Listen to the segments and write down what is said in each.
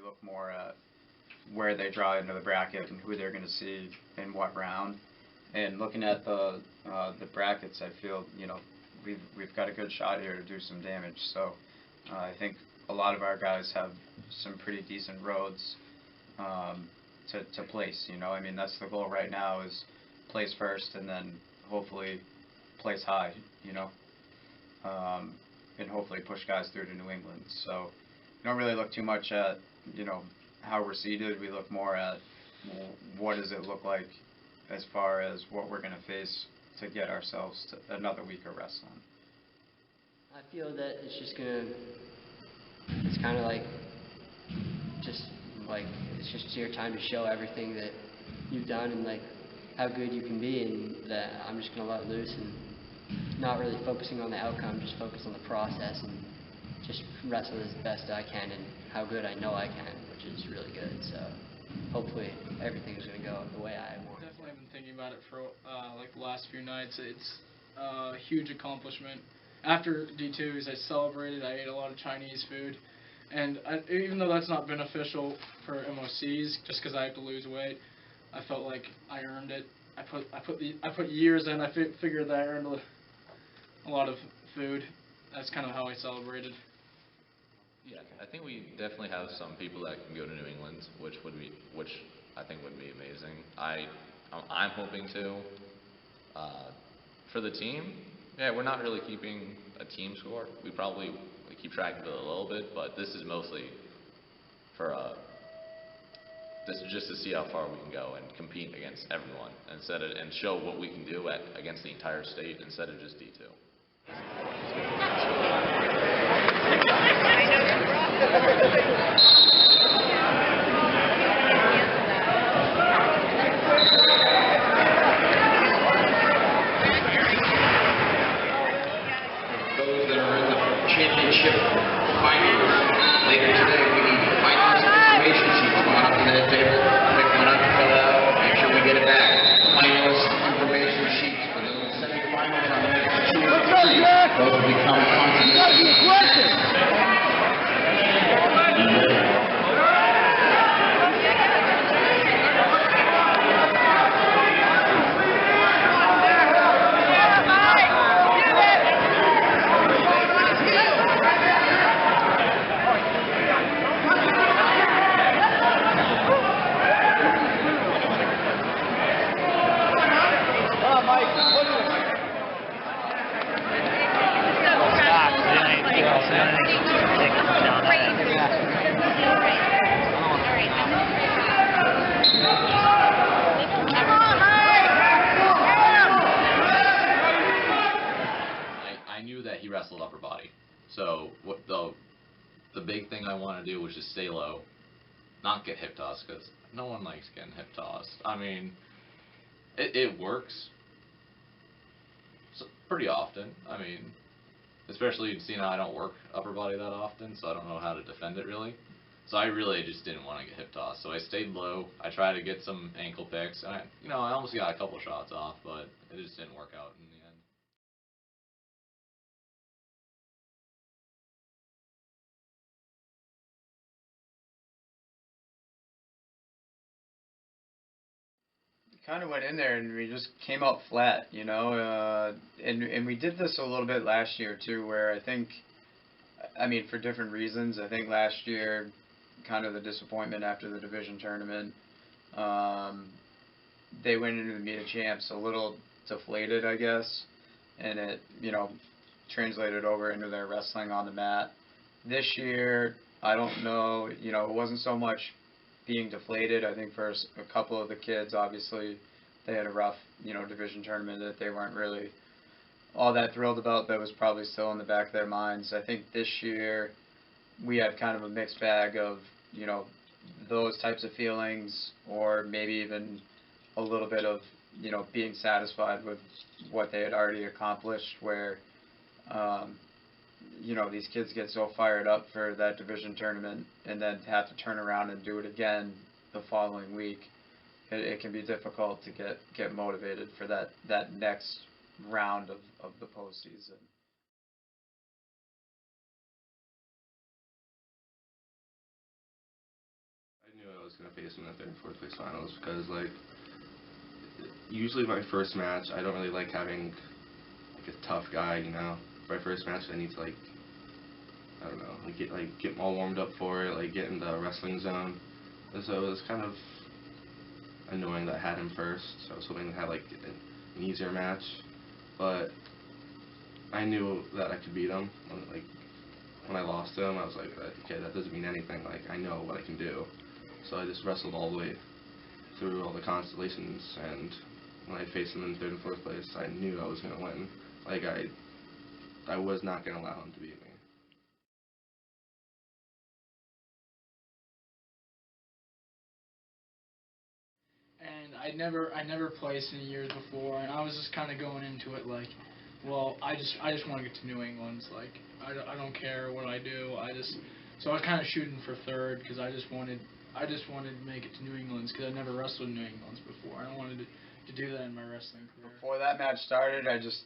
look more at where they draw into the bracket and who they're going to see in what round. And looking at the brackets, I feel we've got a good shot here to do some damage. So I think a lot of our guys have some pretty decent roads to place. I mean, that's the goal right now, is place first and then hopefully place high. And hopefully push guys through to New England. So we don't really look too much at how we're seeded. We look more at what does it look like as far as what we're going to face to get ourselves to another week of wrestling. I feel that it's kind of like it's just your time to show everything that you've done and like how good you can be, and that I'm just going to let loose and not really focusing on the outcome, just focus on the process and just wrestle as best I can and how good I know I can, which is really good. So hopefully everything's going to go the way I want. Definitely been thinking about it for like the last few nights. It's a huge accomplishment. After D2s, I celebrated. I ate a lot of Chinese food, and even though that's not beneficial for MOCs, just because I have to lose weight, I felt like I earned it. I put years in. I figured that I earned a lot of food. That's kind of how I celebrated. Yeah, I think we definitely have some people that can go to New England, which I think would be amazing. I'm hoping to. For the team, yeah, we're not really keeping a team score. We probably keep track of it a little bit, but this is mostly for this is just to see how far we can go and compete against everyone and show what we can do against the entire state instead of just D2. Those that are in the championship finals later today, we need finals information sheets going up to that table. Pick one up, fill it out, make sure we get it back. Finals information sheets for those semifinals on the 2 and 3. Those will become contributions. I knew that he wrestled upper body, so the big thing I want to do was just stay low, not get hip tossed, because no one likes getting hip tossed. I mean, it works pretty often. I mean, especially seeing how I don't work upper body that often, so I don't know how to defend it really. So I really just didn't want to get hip tossed. So I stayed low. I tried to get some ankle picks, and I almost got a couple shots off, but it just didn't work out in the end. Kind of went in there and we just came out flat, and we did this a little bit last year too, where I mean, for different reasons. I think last year, kind of the disappointment after the division tournament, they went into the meet of champs a little deflated, I guess, and it, translated over into their wrestling on the mat. This year, I don't know, it wasn't so much being deflated. I think for a couple of the kids, obviously, they had a rough, division tournament that they weren't really all that thrilled about. That was probably still in the back of their minds. I think this year we had kind of a mixed bag of, those types of feelings, or maybe even a little bit of, being satisfied with what they had already accomplished, where, these kids get so fired up for that division tournament and then have to turn around and do it again the following week. It can be difficult to get motivated for that next round of the postseason. I was going to face him in the third and fourth place finals because, like, usually my first match, I don't really like having, like, a tough guy, you know. For my first match, I need to, like, I don't know, get all warmed up for it, like, get in the wrestling zone. And so it was kind of annoying that I had him first, so I was hoping to have, like, an easier match. But I knew that I could beat him. When I lost to him, I was like, okay, that doesn't mean anything. Like, I know what I can do. So I just wrestled all the way through all the constellations, and when I faced him in third and fourth place, I knew I was going to win. Like, I was not going to allow him to beat me. And I never placed in years before, and I was just kind of going into it like, well, I just want to get to New England. Like, I don't care what I do. So I was kind of shooting for third because I just wanted to make it to New England's because I never wrestled in New England's before. I wanted to do that in my wrestling career. Before that match started, I just,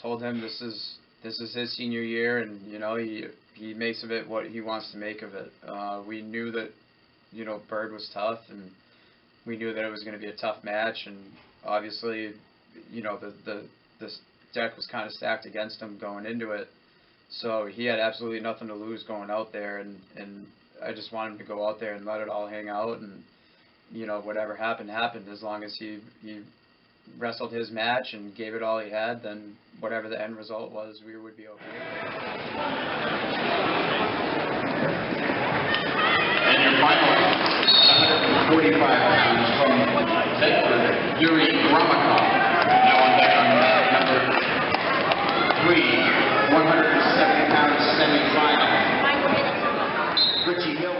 told him this is his senior year, and, he makes of it what he wants to make of it. We knew that, Bird was tough, and we knew that it was going to be a tough match, and obviously, the deck was kind of stacked against him going into it. So he had absolutely nothing to lose going out there, and I just wanted him to go out there and let it all hang out, and whatever happened happened. As long as he wrestled his match and gave it all he had, then whatever the end result was, we would be okay. And your final 145 pounds from Bedford, Yuri Gramakov. Now on deck on number 3. 170-pound semifinal. Richie Hill.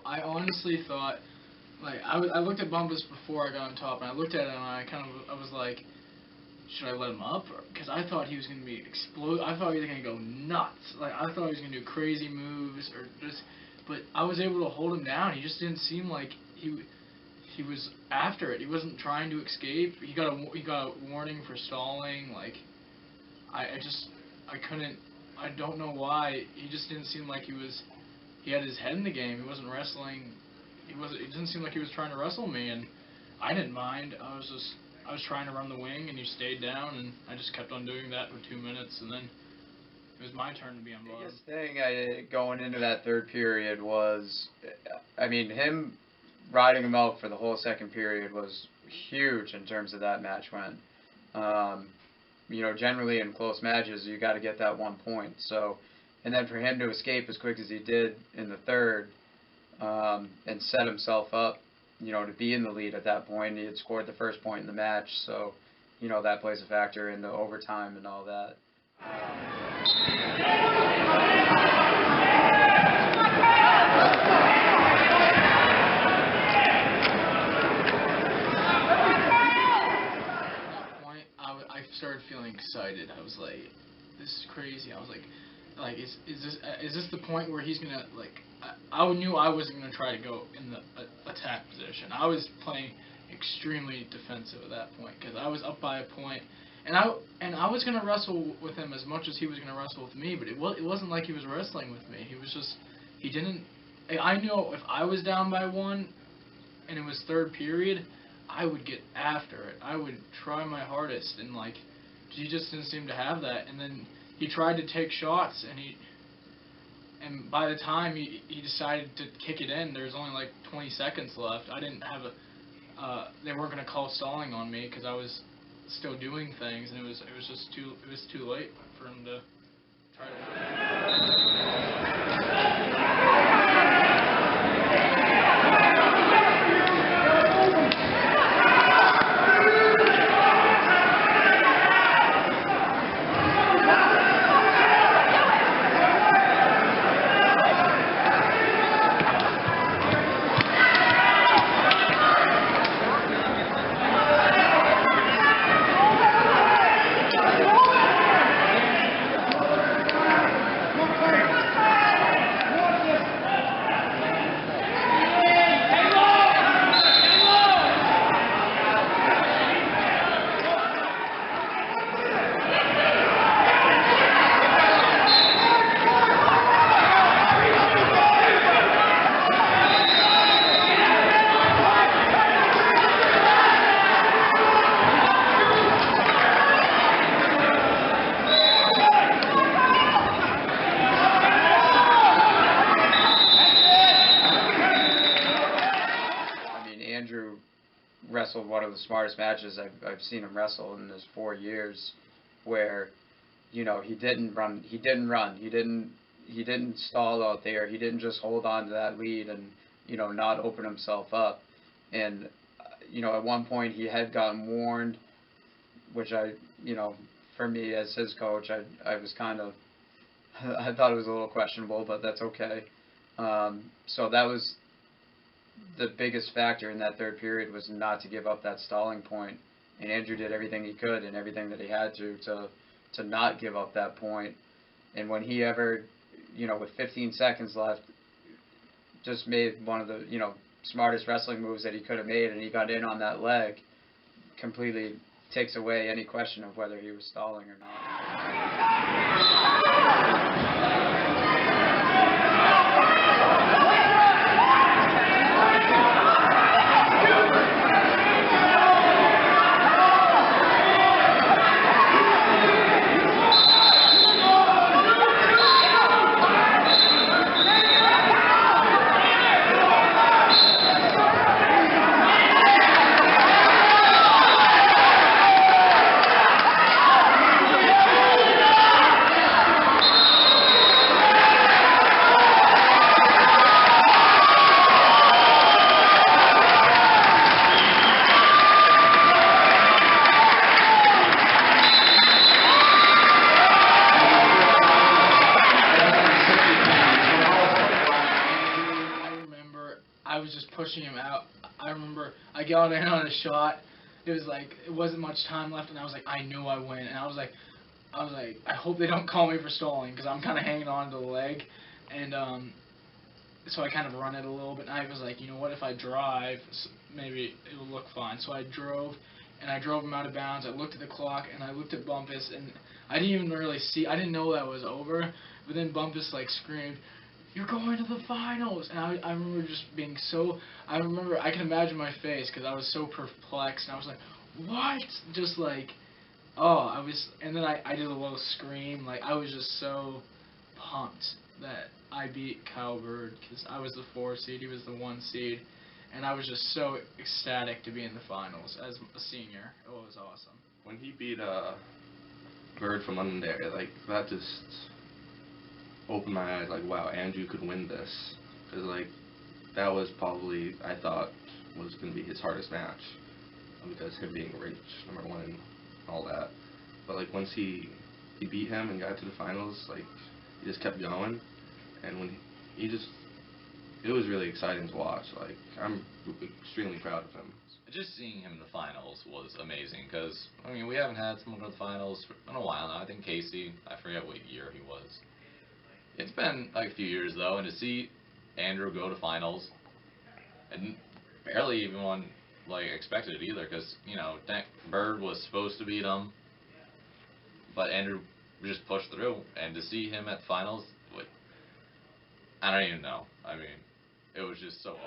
I honestly thought, like, I looked at Bumpus before I got on top, and I looked at him, and I was like, should I let him up? Because I thought he was going to be I thought he was going to go nuts. Like, I thought he was going to do crazy moves, but I was able to hold him down. He just didn't seem like he was after it. He wasn't trying to escape. He got a warning for stalling. Like, I don't know why. He just didn't seem like he had his head in the game. He wasn't wrestling. It didn't seem like he was trying to wrestle me, and I didn't mind. I was trying to run the wing, and he stayed down, and I just kept on doing that for 2 minutes, and then it was my turn to be on bottom. The biggest thing going into that third period was, him riding him out for the whole second period was huge in terms of that match win. Generally in close matches, you got to get that 1 point. So, and then for him to escape as quick as he did in the third, and set himself up, to be in the lead at that point. He had scored the first point in the match, so, that plays a factor into overtime and all that. I started feeling excited. I was like, this is crazy. I was like, is this the point where he's gonna, like, I knew I wasn't gonna try to go in the attack position. I was playing extremely defensive at that point because I was up by a point, and I was gonna wrestle with him as much as he was gonna wrestle with me. But it wasn't like he was wrestling with me. He didn't. I knew if I was down by 1, and it was third period, I would get after it. I would try my hardest, and like, he just didn't seem to have that. And then he tried to take shots, and by the time he decided to kick it in, there was only like 20 seconds left. I didn't have they weren't going to call stalling on me because I was still doing things, and it was too late for him to try to. Andrew wrestled one of the smartest matches I've seen him wrestle in his 4 years, where, you know, he didn't run, he didn't stall out there, he didn't just hold on to that lead and, you know, not open himself up. And, you know, at one point he had gotten warned, which you know, for me as his coach, I was kind of, I thought it was a little questionable, but that's okay. So that was the biggest factor in that third period, was not to give up that stalling point. And Andrew did everything he could and everything that he had to not give up that point. And when he ever, you know, with 15 seconds left, just made one of the, you know, smartest wrestling moves that he could have made, and he got in on that leg, completely takes away any question of whether he was stalling or not. I was just pushing him out. I remember I got in on a shot. It was like, it wasn't much time left, and I was like, I knew I win. And I was like, I hope they don't call me for stalling, because I'm kind of hanging on to the leg. And so I kind of run it a little bit. And I was like, you know what, if I drive, maybe it will look fine. So I drove, and I drove him out of bounds. I looked at the clock, and I looked at Bumpus, and I didn't even really see, I didn't know that was over. But then Bumpus like screamed, "You're going to the finals!" And I remember just being so, I can imagine my face, because I was so perplexed, and I was like, what? Just like, oh, and then I did a little scream, like, I was just so pumped that I beat Kyle Bird, because I was the 4 seed, he was the 1 seed, and I was just so ecstatic to be in the finals as a senior. It was awesome. When he beat Bird from Londonderry, like, that just opened my eyes, like, wow, Andrew could win this, because, like, that was probably, I thought, was going to be his hardest match, because him being ranked #1 and all that. But, like, once he beat him and got to the finals, like, he just kept going, and when it was really exciting to watch. Like, I'm extremely proud of him. Just seeing him in the finals was amazing, because, I mean, we haven't had someone go to the finals in a while now. I think Casey, I forget what year he was. It's been like a few years, though, and to see Andrew go to finals, and barely even one like expected it either, because, you know, Bird was supposed to beat him, but Andrew just pushed through, and to see him at finals, like, I don't even know. I mean, it was just so awesome.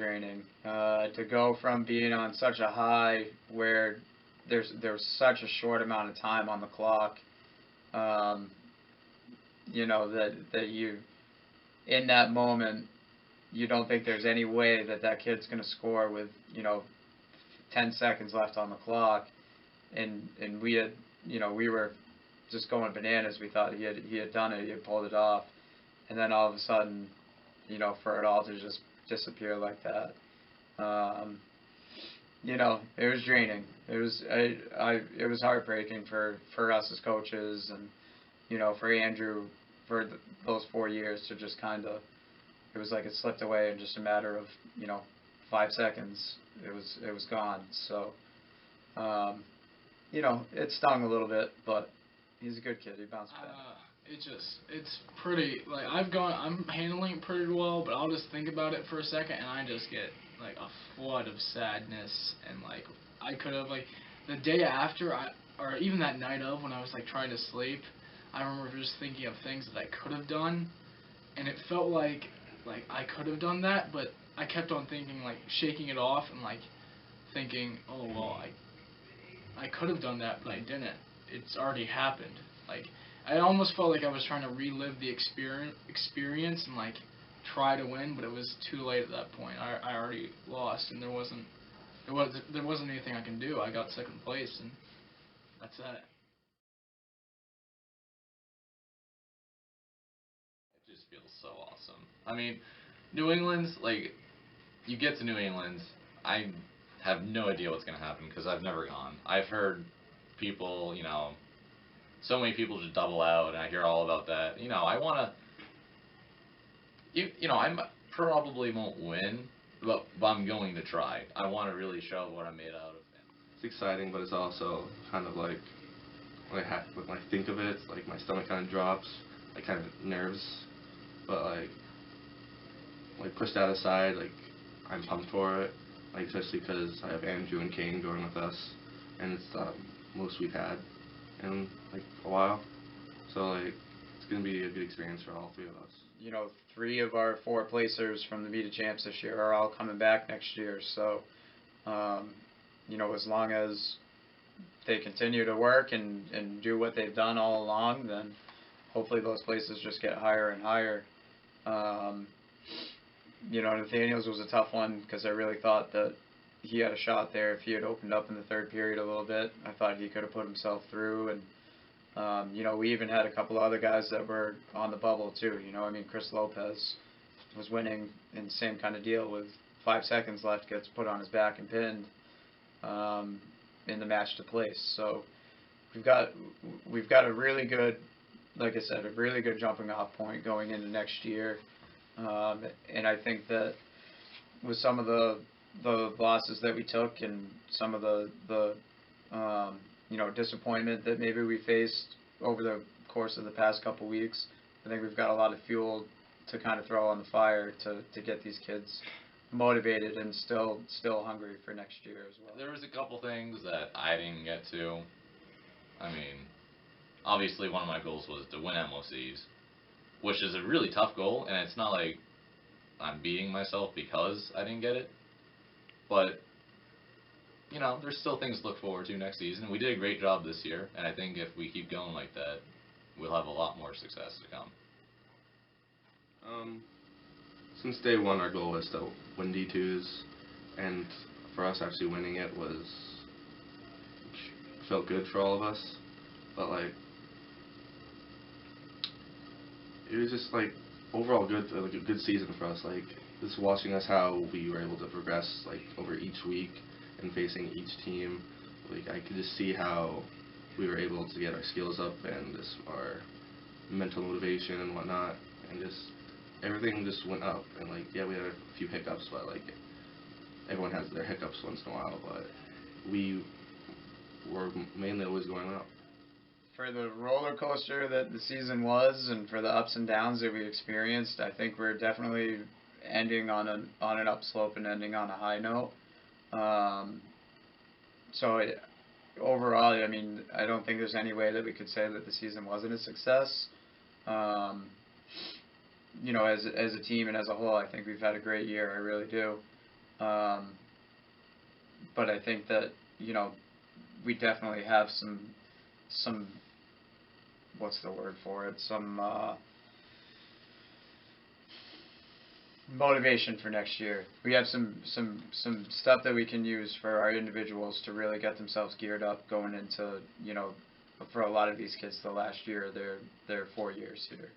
draining. To go from being on such a high where there's such a short amount of time on the clock, you know, that you, in that moment, you don't think there's any way that kid's going to score with, you know, 10 seconds left on the clock, and we had, you know, we were just going bananas. We thought he had done it, he had pulled it off, and then all of a sudden, you know, for it all to just disappear like that, you know, it was draining. It was it was heartbreaking for us as coaches, and you know, for Andrew, for those 4 years to just kind of, it was like it slipped away in just a matter of, you know, 5 seconds. It was gone. So, you know, it stung a little bit, but he's a good kid. He bounced back. It's pretty, like, I'm handling it pretty well, but I'll just think about it for a second, and I just get, like, a flood of sadness, and, like, I could have, like, the day after, or even that night of, when I was, like, trying to sleep, I remember just thinking of things that I could have done, and it felt like I could have done that, but I kept on thinking, like, shaking it off, and, like, thinking, oh, well, I could have done that, but I didn't. It's already happened. Like, I almost felt like I was trying to relive the experience and, like, try to win, but it was too late at that point. I already lost, and there wasn't anything I can do. I got second place, and that's that. It just feels so awesome. I mean, New England's, like, you get to New England, I have no idea what's going to happen because I've never gone. I've heard people, you know, so many people just double out, and I hear all about that. You know, I want to, you know, I probably won't win, but I'm going to try. I want to really show what I'm made out of. It's exciting, but it's also kind of like, when I think of it, like my stomach kind of drops, like kind of nerves, but like push that aside, like I'm pumped for it, like especially because I have Andrew and Kane going with us, and it's the most we've had in like a while, so like it's gonna be a good experience for all three of us. You know, 3 of our 4 placers from the Vita Champs this year are all coming back next year, so you know, as long as they continue to work and do what they've done all along, then hopefully those places just get higher and higher. You know, Nathaniel's was a tough one because I really thought that he had a shot there if he had opened up in the third period a little bit. I thought he could have put himself through, and you know, we even had a couple other guys that were on the bubble too. You know, I mean, Chris Lopez was winning in the same kind of deal with 5 seconds left, gets put on his back and pinned in the match to place. So we've got a really good, like I said, a really good jumping off point going into next year. And I think that with some of the losses that we took and some of the you know, disappointment that maybe we faced over the course of the past couple weeks, I think we've got a lot of fuel to kind of throw on the fire to get these kids motivated and still hungry for next year as well. There was a couple things that I didn't get to. I mean, obviously one of my goals was to win MOCs, which is a really tough goal, and it's not like I'm beating myself because I didn't get it. But, you know, there's still things to look forward to next season. We did a great job this year, and I think if we keep going like that, we'll have a lot more success to come. Since day one, our goal was to win D2s, and for us actually winning it felt good for all of us. But like, it was just like overall good, like a good season for us. Like just watching us how we were able to progress like over each week and facing each team. Like I could just see how we were able to get our skills up and just our mental motivation and whatnot, and just everything just went up. And like, yeah, we had a few hiccups, but like everyone has their hiccups once in a while, but we were mainly always going up. For the roller coaster that the season was, and for the ups and downs that we experienced, I think we're definitely ending on an upslope and ending on a high note. Overall, I mean, I don't think there's any way that we could say that the season wasn't a success. You know, as a team and as a whole, I think we've had a great year. I really do. But I think that, you know, we definitely have some what's the word for it? Some motivation for next year. We have some stuff that we can use for our individuals to really get themselves geared up going into, you know, for a lot of these kids the last year of their 4 years here.